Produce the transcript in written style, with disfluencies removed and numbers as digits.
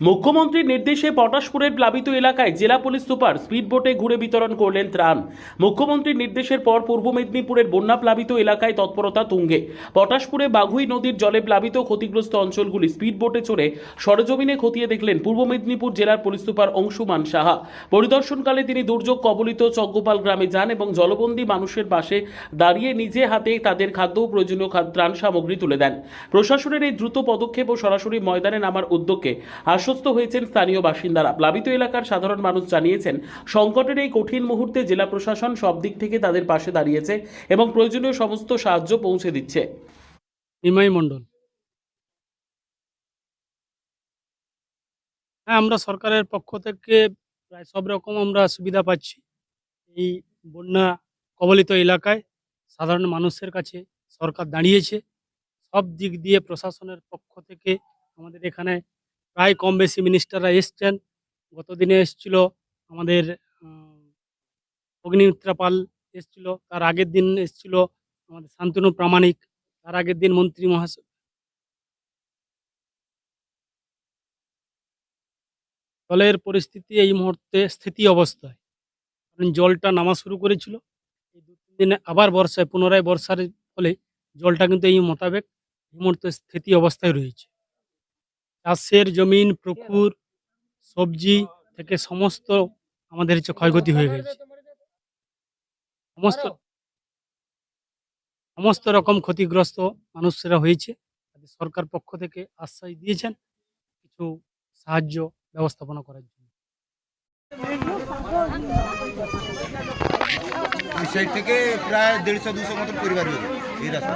মুখ্যমন্ত্রীর নির্দেশে পটাশপুরের প্লাবিত এলাকায় জেলা পুলিশ সুপার স্পিডবোটে ঘুরে বিতরণ করলেন ত্রাণ। মুখ্যমন্ত্রীর নির্দেশের পর পূর্ব মেদিনীপুরের বন্যা প্লাবিত এলাকায় তৎপরতা তুঙ্গে। পটাশপুরে বাঘুই নদীর জলে প্লাবিত ক্ষতিগ্রস্ত অঞ্চলগুলি স্পিডবোটে চড়ে সরেজমিনে খতিয়ে দেখলেন পূর্ব মেদিনীপুর জেলার পুলিশ সুপার অংশুমান সাহা। পরিদর্শনকালে তিনি দুর্যোগ কবলিত চকগোপাল গ্রামে যান এবং জলবন্দী মানুষের পাশে দাঁড়িয়ে নিজে হাতে তাদের খাদ্য ও প্রয়োজনীয় ত্রাণ সামগ্রী তুলে দেন। প্রশাসনের এই দ্রুত পদক্ষেপ ও সরাসরি ময়দানে নামার উদ্যোগকে আশ্বস্ত হয়েছেন স্থানীয় বাসিন্দারা। প্লাবিত এলাকার সাধারণ মানুষ জানিয়েছেন, সংকটের এই কঠিন মুহূর্তে জেলা প্রশাসন সব দিক থেকে তাদের পাশে দাঁড়িয়েছে এবং প্রয়োজনীয় সমস্ত সাহায্য পৌঁছে দিচ্ছে। নিমাই মণ্ডল। হ্যাঁ, আমরা সরকারের পক্ষ থেকে প্রায় সব রকম আমরা সুবিধা পাচ্ছি। এই বন্যা কবলিত এলাকায় সাধারণ মানুষের কাছে সরকার দাঁড়িয়েছে। সব দিক দিয়ে প্রশাসনের পক্ষ থেকে আমাদের এখানে প্রায় কম বেশি মিনিস্টাররা এসছেন। গতদিনে এসছিল আমাদের অগ্নিমিত্রা পাল এসছিল, তার আগের দিন এসছিল আমাদের শান্তনু প্রামাণিক, তার আগের দিন মন্ত্রী মহাশয়। জলের পরিস্থিতি এই মুহূর্তে স্থিতি অবস্থায়, কারণ জলটা নামা শুরু করেছিল। এই 2-3 দিনে আবার বর্ষায় পুনরায় বর্ষার ফলে জলটা কিন্তু এই মোতাবেক এই মুহূর্তে স্থিতি অবস্থায় রয়েছে। চাষের জমিন, পুকুর, সবজি থেকে সমস্ত আমাদের হচ্ছে ক্ষয়ক্ষতি হয়ে গেছে। সমস্ত সমস্ত রকম ক্ষতিগ্রস্ত মানুষেরা হয়েছে। তাদের সরকার পক্ষ থেকে আশ্বাস দিয়েছেন কিছু সাহায্য ব্যবস্থাপনা করার জন্য। এই সাইড থেকে প্রায় 150-200 মতো পরিবার রয়েছে এই রাস্তা।